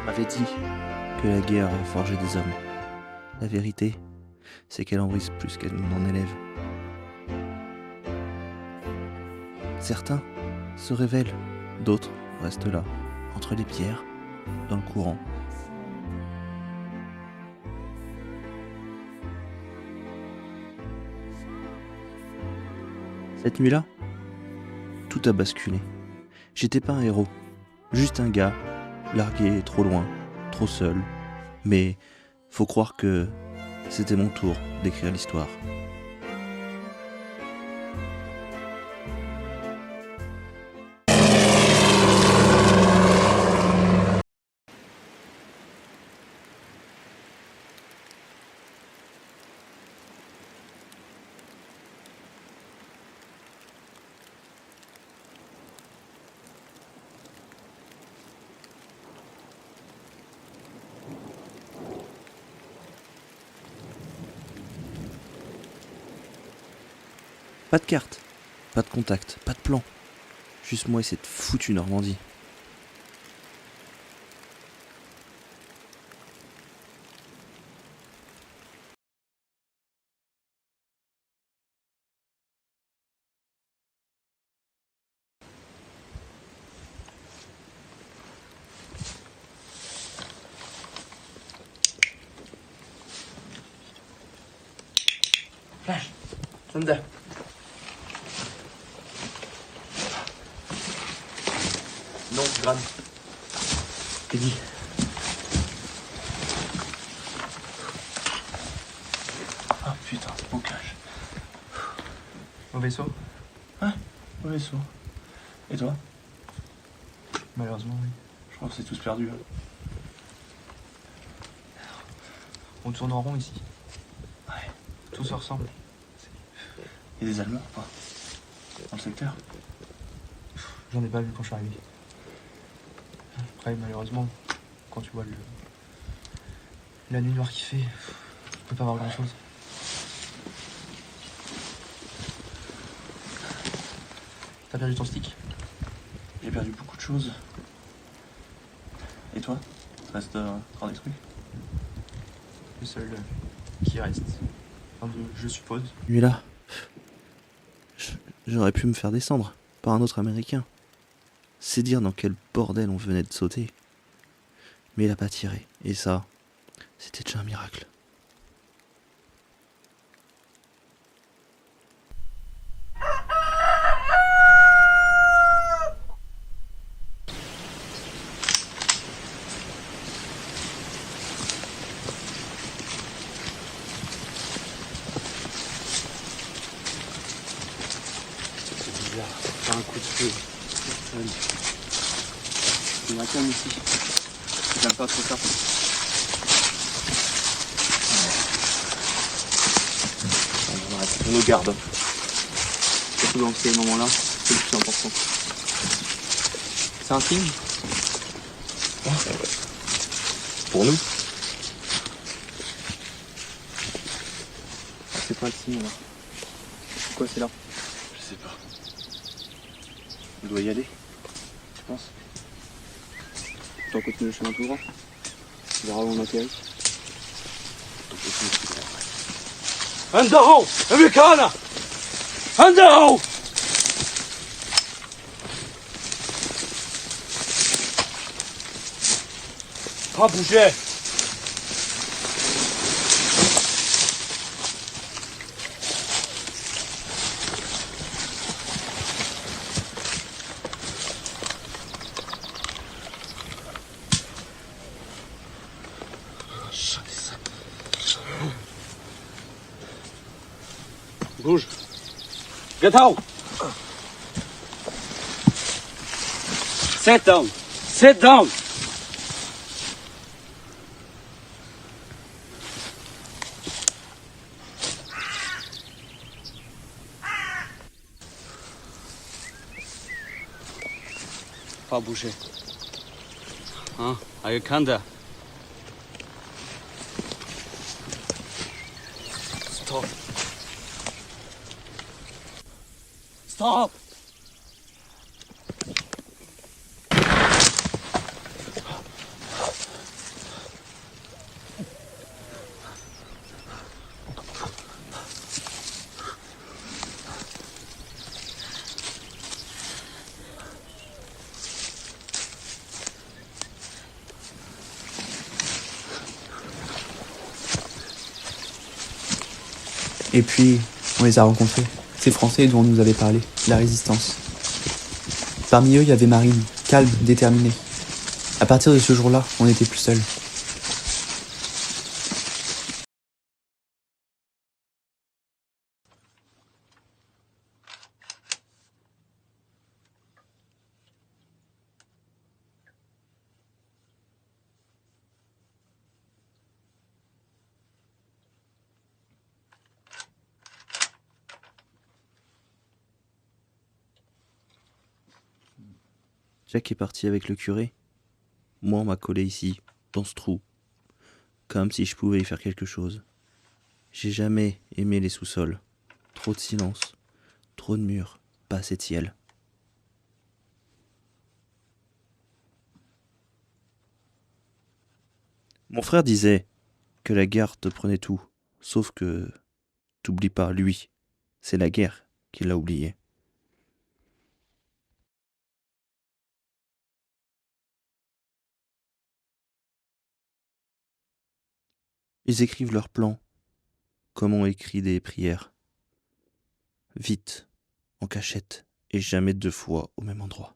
m'avait dit que la guerre forgeait des hommes. La vérité, c'est qu'elle en brise plus qu'elle n'en élève. Certains se révèlent, d'autres restent là, entre les pierres, dans le courant. Cette nuit-là, tout a basculé. J'étais pas un héros, juste un gars, largué trop loin, trop seul. Mais faut croire que c'était mon tour d'écrire l'histoire. Pas de carte, pas de contact, pas de plan. Juste moi et cette foutue Normandie. Flash, Thunder. Non, Gran. Teddy. Ah putain, c'est bocage. Au vaisseau? Hein? Au vaisseau. Et toi? Malheureusement, oui. Je crois que c'est tous perdu. On tourne en rond ici. Ouais. Tout se ressemble. Il y a des Allemands ou pas? Dans le secteur? J'en ai pas vu quand je suis arrivé. Après, malheureusement, quand tu vois la nuit noire qu'il fait, tu peux pas voir grand chose. T'as perdu ton stick? J'ai perdu beaucoup de choses. Et toi? Reste encore des trucs? Le seul qui reste. Enfin, je suppose. Nuit-là, j'aurais pu me faire descendre par un autre Américain. C'est dire dans quel bordel on venait de sauter. Mais il a pas tiré. Et ça, c'était déjà un miracle. C'est bizarre, pas un coup de feu. Il y a un calme ici. J'aime pas trop ça. On arrête nos gardes. Surtout dans ces moments-là, c'est le plus important. C'est un signe? Pour nous? C'est pas le signe là. Pourquoi c'est là? Je sais pas. On doit y aller, je pense. On continue le chemin tout droit. On verra où on atterrit. انتهوا بمكانه انتهوا pas bouger bouge get out sit down pas bouger hein Ayakanda stop stop Et puis, on les a rencontrés. Ces Français dont on nous avait parlé, la résistance. Parmi eux, il y avait Marine, calme, déterminée. À partir de ce jour-là, on n'était plus seuls. Jack est parti avec le curé. Moi, on m'a collé ici, dans ce trou. Comme si je pouvais y faire quelque chose. J'ai jamais aimé les sous-sols. Trop de silence, trop de murs, pas assez de ciel. Mon frère disait que la guerre te prenait tout, sauf que t'oublies pas lui. C'est la guerre qui l'a oublié. Ils écrivent leurs plans, comme on écrit des prières. Vite, en cachette, et jamais 2 fois au même endroit.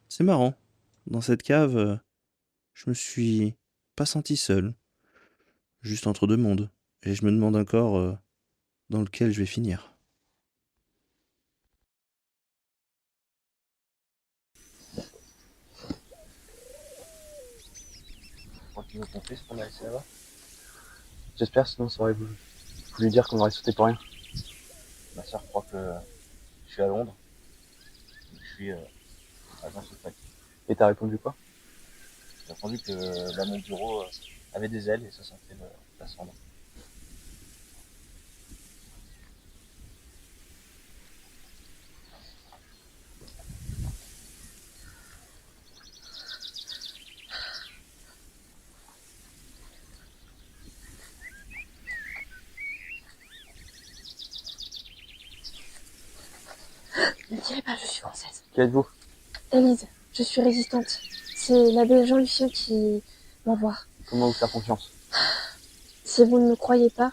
C'est marrant. Dans cette cave, je me suis pas senti seul, juste entre deux mondes. Et je me demande encore dans lequel je vais finir. Quand tu nous confie ce qu'on a laissé là-bas. J'espère, sinon ça aurait voulu dire qu'on aurait sauté pour rien. Ma soeur croit que je suis à Londres. Je suis agent secret. Et t'as répondu quoi? J'ai répondu que mon bureau avait des ailes et ça sentait la cendre. Ne direz pas, je suis française. Qui êtes-vous? Élise, je suis résistante. C'est l'abbé Jean-Lucieux qui m'envoie. Comment vous faire confiance? Si vous ne me croyez pas,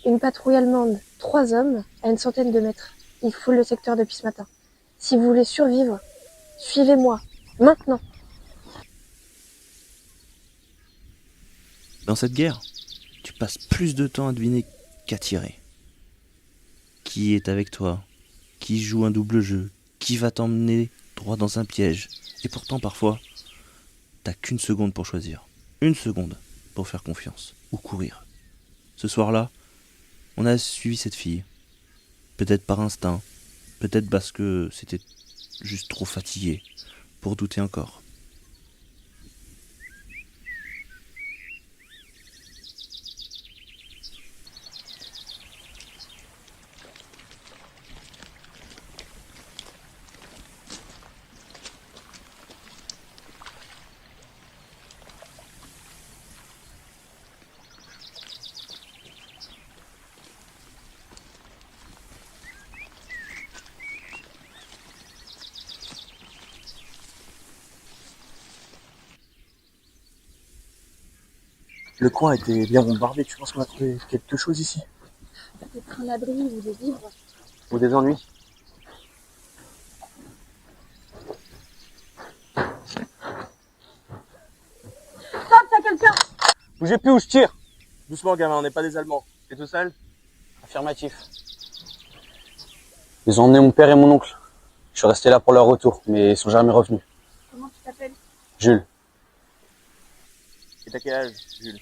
une patrouille allemande, 3 hommes, à une centaine de mètres. Ils foulent le secteur depuis ce matin. Si vous voulez survivre, suivez-moi, maintenant. Dans cette guerre, tu passes plus de temps à deviner qu'à tirer. Qui est avec toi? Qui joue un double jeu? Qui va t'emmener droit dans un piège? Et pourtant, parfois, t'as qu'une seconde pour choisir. Une seconde pour faire confiance ou courir. Ce soir-là, on a suivi cette fille. Peut-être par instinct, peut-être parce que c'était juste trop fatigué pour douter encore. Le coin était bien bombardé. Tu penses qu'on a trouvé quelque chose ici? Peut-être un abri ou des vivres. Ou des ennuis? Stop, t'as quelqu'un! Bougez plus ou je tire! Doucement, gamin, on n'est pas des Allemands. T'es tout seul? Affirmatif. Ils ont emmené mon père et mon oncle. Je suis resté là pour leur retour, mais ils sont jamais revenus. Comment tu t'appelles? Jules, Et t'as quel âge, Jules?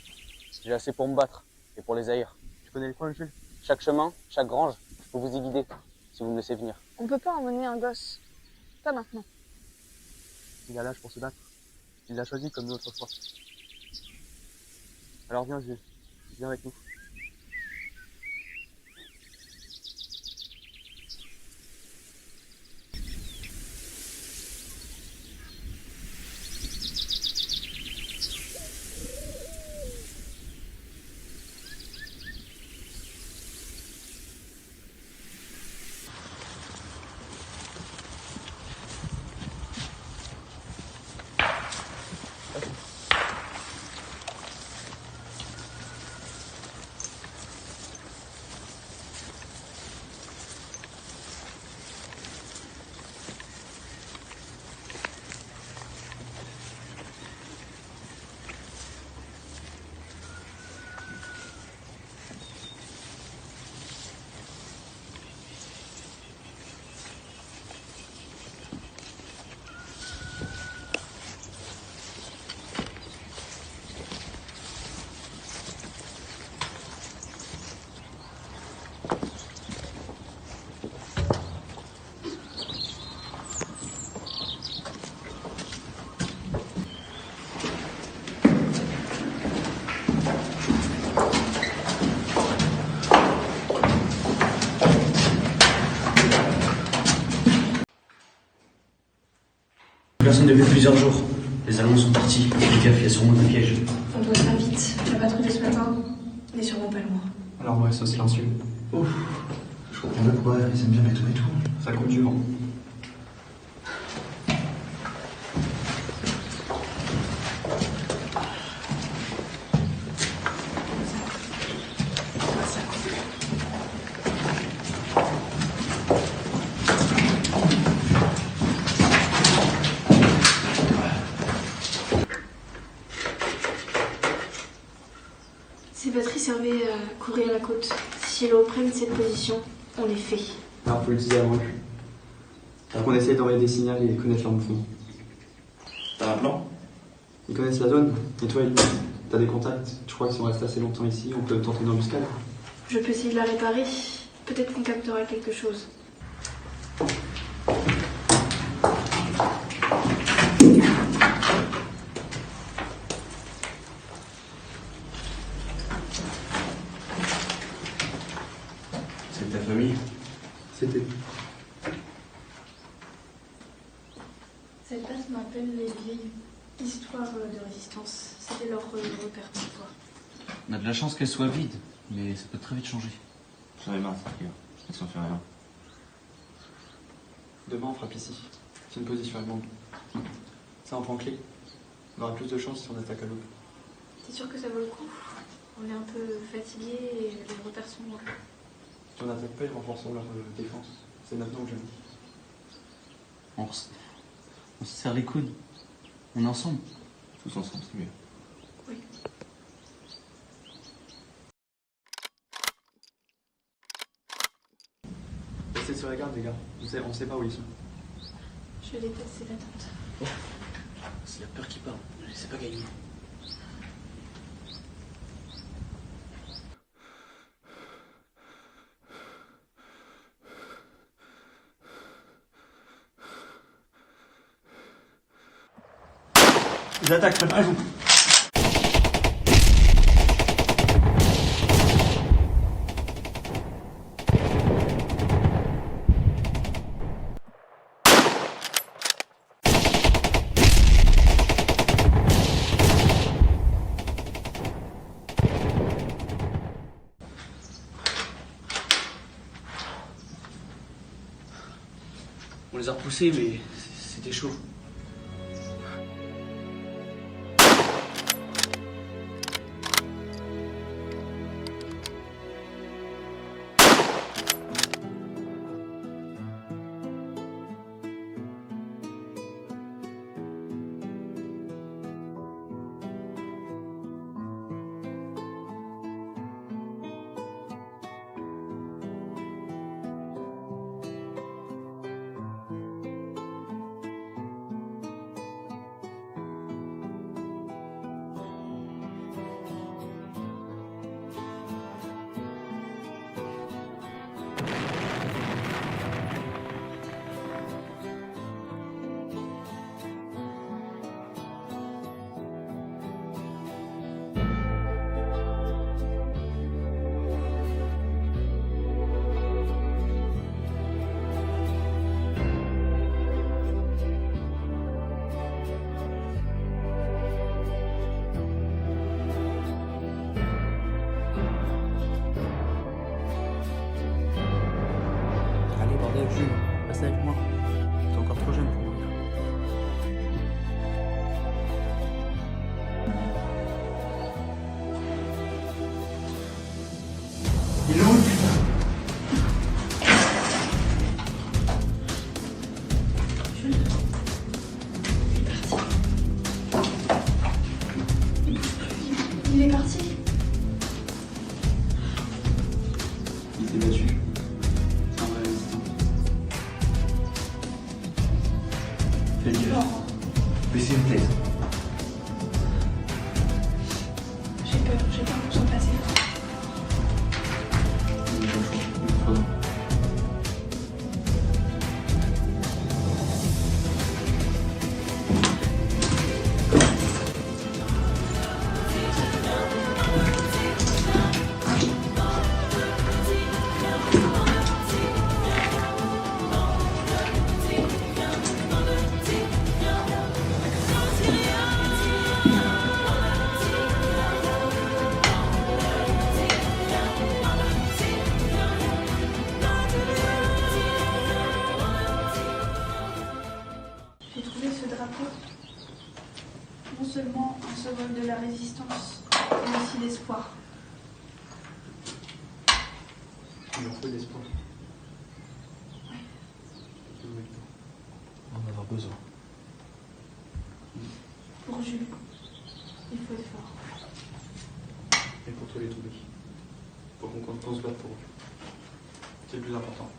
j'ai assez pour me battre et pour les haïr. Tu connais le coin, Jules? Chaque chemin, chaque grange, je peux vous y guider, si vous me laissez venir. On peut pas emmener un gosse. Pas maintenant. Il a l'âge pour se battre. Il l'a choisi comme nous autrefois. Alors viens, Jules. Viens avec nous. personne depuis plusieurs jours. Les Allemands sont partis. Les gars, il y a sûrement des pièges. On doit faire vite. La patrouille de ce matin n'est sûrement pas loin. Alors, on reste au silencieux. Ouf, je comprends pas pourquoi ils aiment bien bétonner tout. Ça compte du vent. Ces batteries servaient à courir la côte. Si l'eau prenne cette position, on les fait. Alors, faut l'utiliser avant lui. Donc, on essaye d'envoyer des signaux et connaître leur mouvement. T'as un plan? Ils connaissent la zone, et toi, Elise, t'as des contacts. Je crois que si on reste assez longtemps ici, on peut tenter une embuscade. Je peux essayer de la réparer. Peut-être qu'on captera quelque chose. C'est ta famille? C'était. Cette base me rappelle les vieilles histoires de résistance. C'était leur repère parfois. On a de la chance qu'elle soit vide, mais ça peut très vite changer. J'en ai marre, les gars. Ils s'en fait rien. Demain, on frappe ici. C'est une position allemande. C'est un point clé. On aura plus de chance si on attaque à l'aube. T'es sûr que ça vaut le coup? On est un peu fatigué et les repères sont loin. Si on n'attaque pas, ils renforceront leur défense. C'est maintenant que je le dis. On se serre les coudes. On est ensemble. Tous ensemble, c'est mieux. Oui. Restez sur la garde, les gars. On sait pas où ils sont. Je déteste ces attentes. C'est la peur qui parle. C'est pas gagné. Ils attaquent, préparez-vous. On les a repoussés, mais c'était chaud. Allez, bordel, Jules, reste avec moi. T'es encore trop jeune pour mourir. Il est où, putain? Il est parti. Il s'est battu. C'est un vrai résistant. Fais gaffe. Baissez une tête. J'ai peur qu'on soit passé. Il est pas chaud. Il est froid. seulement un symbole de la résistance, mais aussi d'espoir. Il en faut d'espoir. Oui. On en a besoin. Pour Jules, il faut être fort. Et pour tous les toubis. Faut qu'on se batte pour eux. C'est le plus important.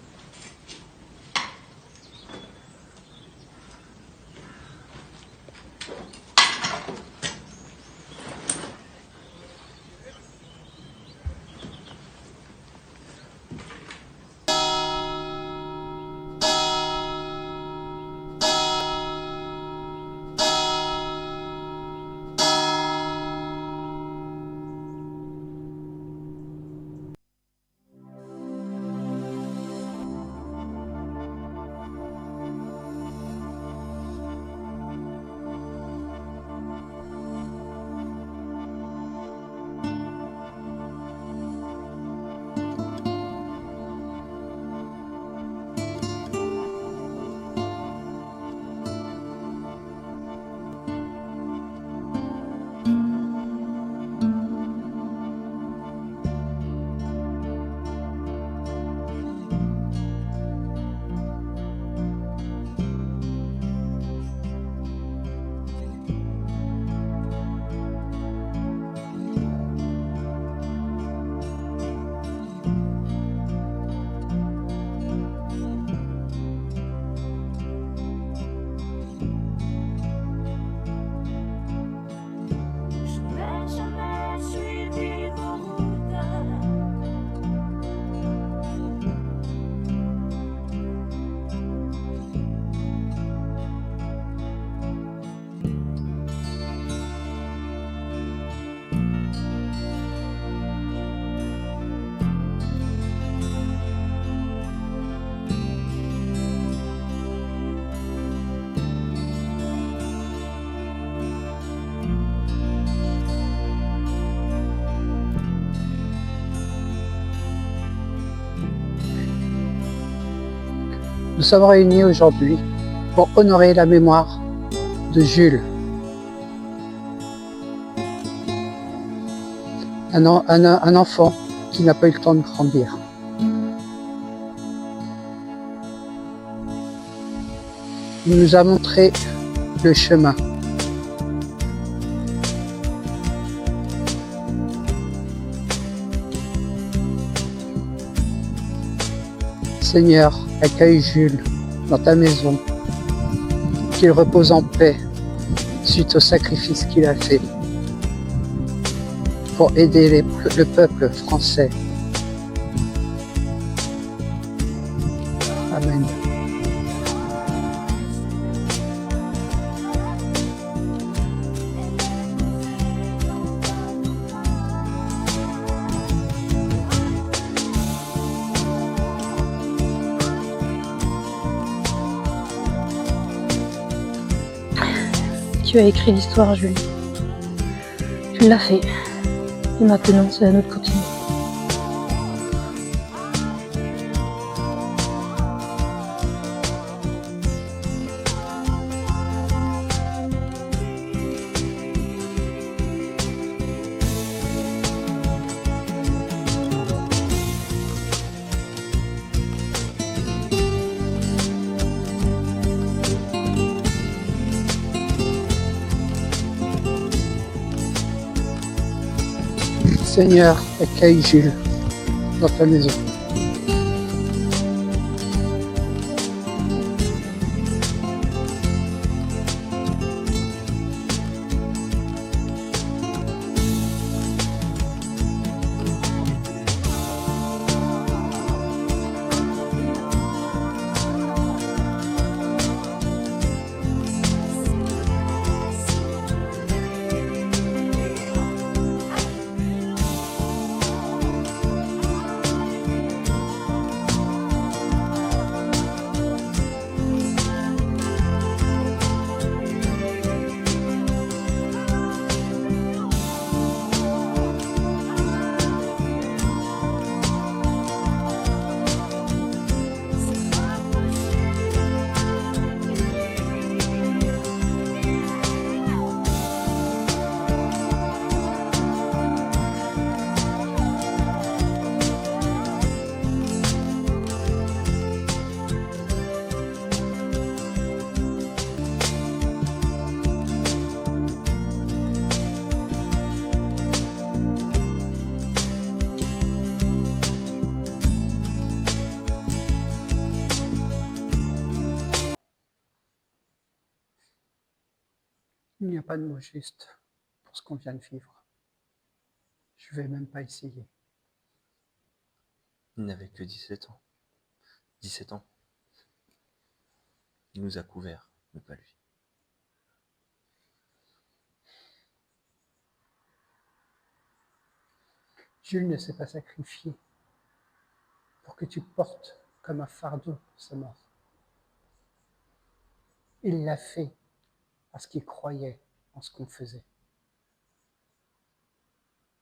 Nous sommes réunis aujourd'hui pour honorer la mémoire de Jules, un enfant qui n'a pas eu le temps de grandir. Il nous a montré le chemin. Seigneur, accueille Jules dans ta maison, qu'il repose en paix suite au sacrifice qu'il a fait pour aider le peuple français. Amen. Tu as écrit l'histoire, Julie. Tu l'as fait. Et maintenant, c'est à nous de continuer. Seigneur, accueille Jules dans ta maison. Il n'y a pas de mot juste pour ce qu'on vient de vivre. Je vais même pas essayer. Il n'avait que 17 ans. 17 ans. Il nous a couverts, mais pas lui. Jules ne s'est pas sacrifié pour que tu portes comme un fardeau sa mort. Il l'a fait parce qu'il croyait en ce qu'on faisait.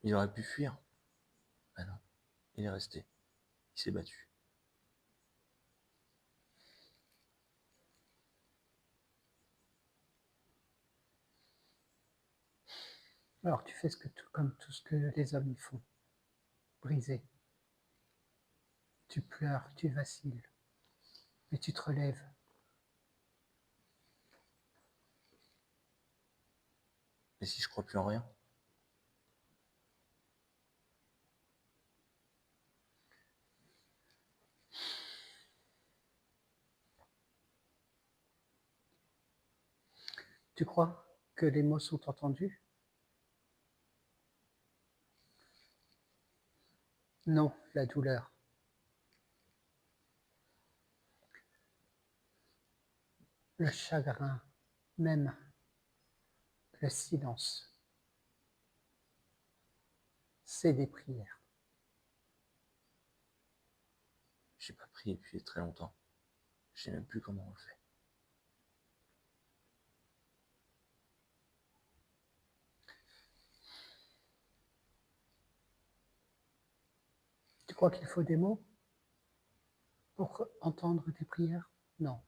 Il aurait pu fuir. Ah non, il est resté. Il s'est battu. Alors tu fais comme tout ce que les hommes y font. Brisé. Tu pleures, tu vacilles, mais tu te relèves. Et si je crois plus en rien? Tu crois que les mots sont entendus? Non, la douleur. Le chagrin, même le silence. C'est des prières. J'ai pas prié depuis très longtemps. Je sais même plus comment on le fait. Tu crois qu'il faut des mots pour entendre tes prières? Non.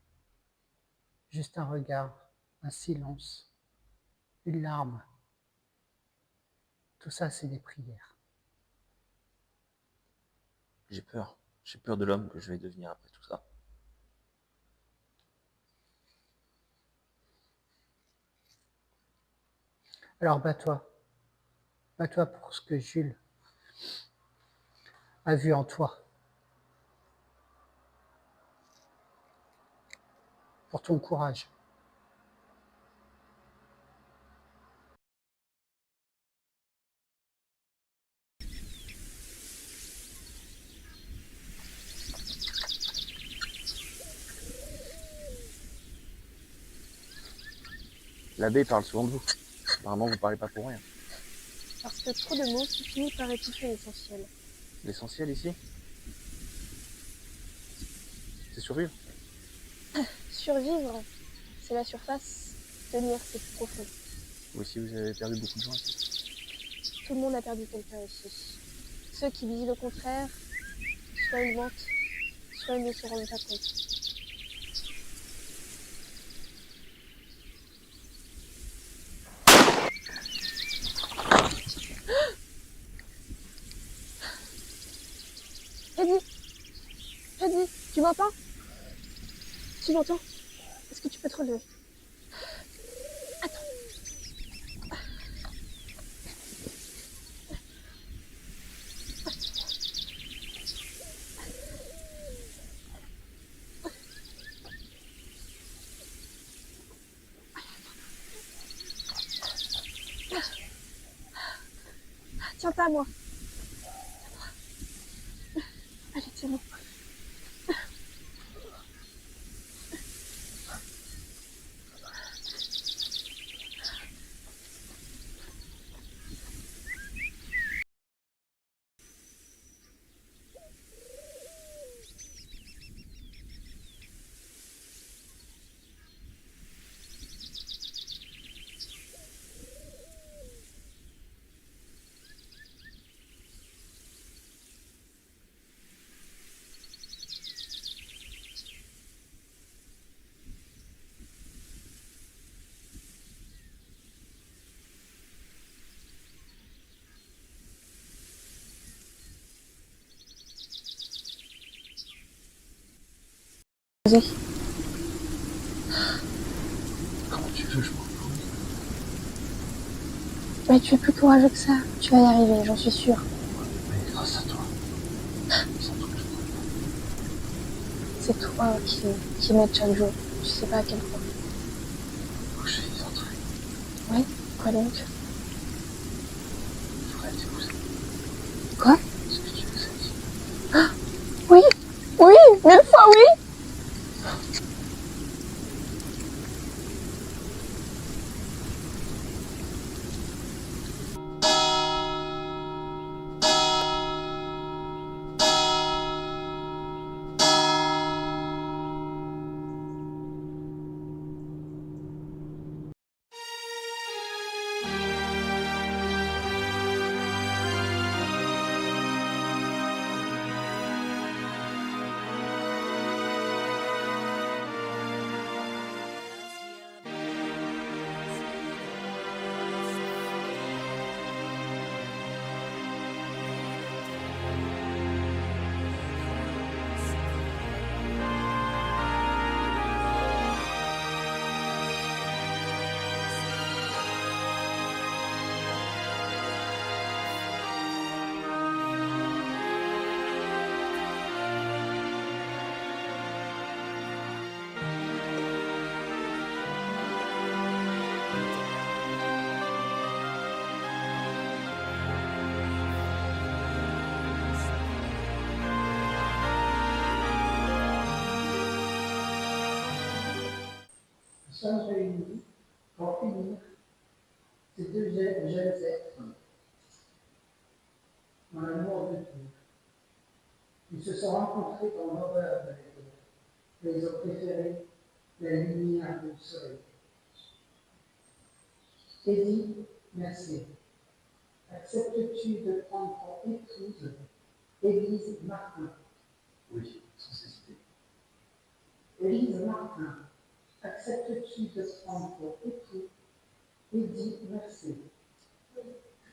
Juste un regard, un silence, une larme. Tout ça, c'est des prières. J'ai peur. J'ai peur de l'homme que je vais devenir après tout ça. Alors bats-toi. Bats-toi pour ce que Jules a vu en toi. Pour ton courage. L'abbé parle souvent de vous. Apparemment, vous parlez pas pour rien. Parce que trop de mots finit par étouffer l'essentiel. L'essentiel ici, c'est survivre. Survivre, c'est la surface. Tenir, c'est plus profond. Vous aussi, vous avez perdu beaucoup de gens. Tout le monde a perdu quelqu'un ici. Ceux qui disent le contraire, soit ils mentent, soit ils ne se rendent pas compte. Freddy, tu m'entends? Tu m'entends? Est-ce que tu peux te relever? Attends. Tiens-toi à moi. Allez, c'est bon. Comment tu veux, je m'en fous. Mais tu es plus courageux que ça. Tu vas y arriver, j'en suis sûre. Mais grâce à toi. Sans doute. C'est toi qui m'aide chaque jour. Tu sais pas à quel point. Faut que je finisse un truc. Ouais, Quoi donc? J'aurais été vous. Quoi? Ce que tu veux, ça dit. Oui, oui, 1000 fois oui. Nous sommes réunis pour unir ces deux jeunes êtres dans l'amour de Dieu. Ils se sont rencontrés dans l'horreur de la guerre, mais ils ont préféré la lumière du soleil. Eddie, merci. Acceptes-tu de prendre pour épouse Élise Martin? Oui, sans hésiter. Élise Martin, acceptes-tu de prendre pour époux Eddie Mercier? Oui,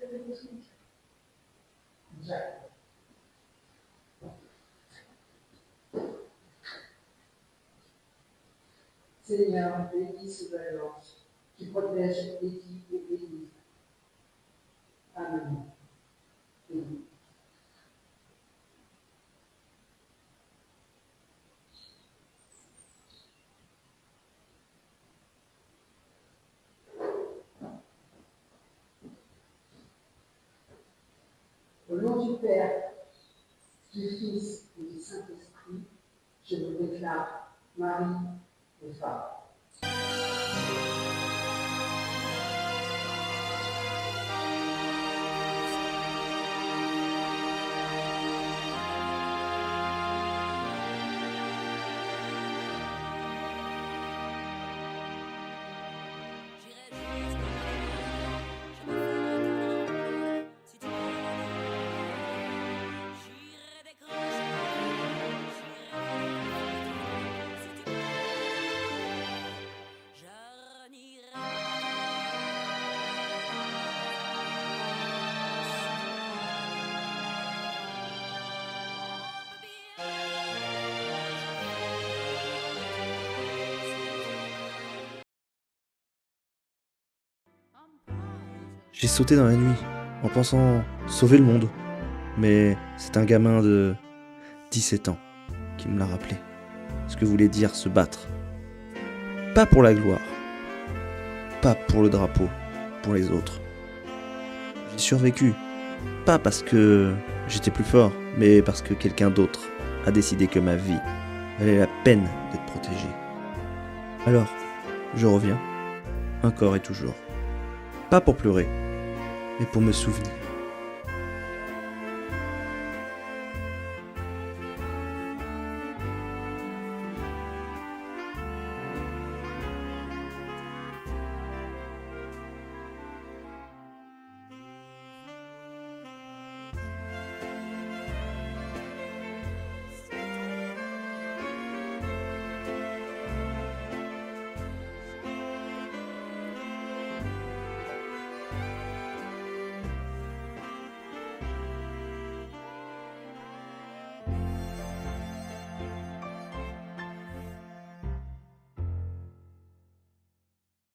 je vais vous soumettre. Jacques. Seigneur, bénis ce alliance qui protège Eddie et Élise. Amen. Amen. Au nom du Père, du Fils et du Saint-Esprit, je vous déclare Marie et femme. J'ai sauté dans la nuit, en pensant sauver le monde. Mais c'est un gamin de 17 ans qui me l'a rappelé. Ce que voulait dire se battre. Pas pour la gloire, pas pour le drapeau, pour les autres. J'ai survécu, pas parce que j'étais plus fort, mais parce que quelqu'un d'autre a décidé que ma vie valait la peine d'être protégée. Alors, je reviens, encore et toujours. Pas pour pleurer, mais pour me souvenir.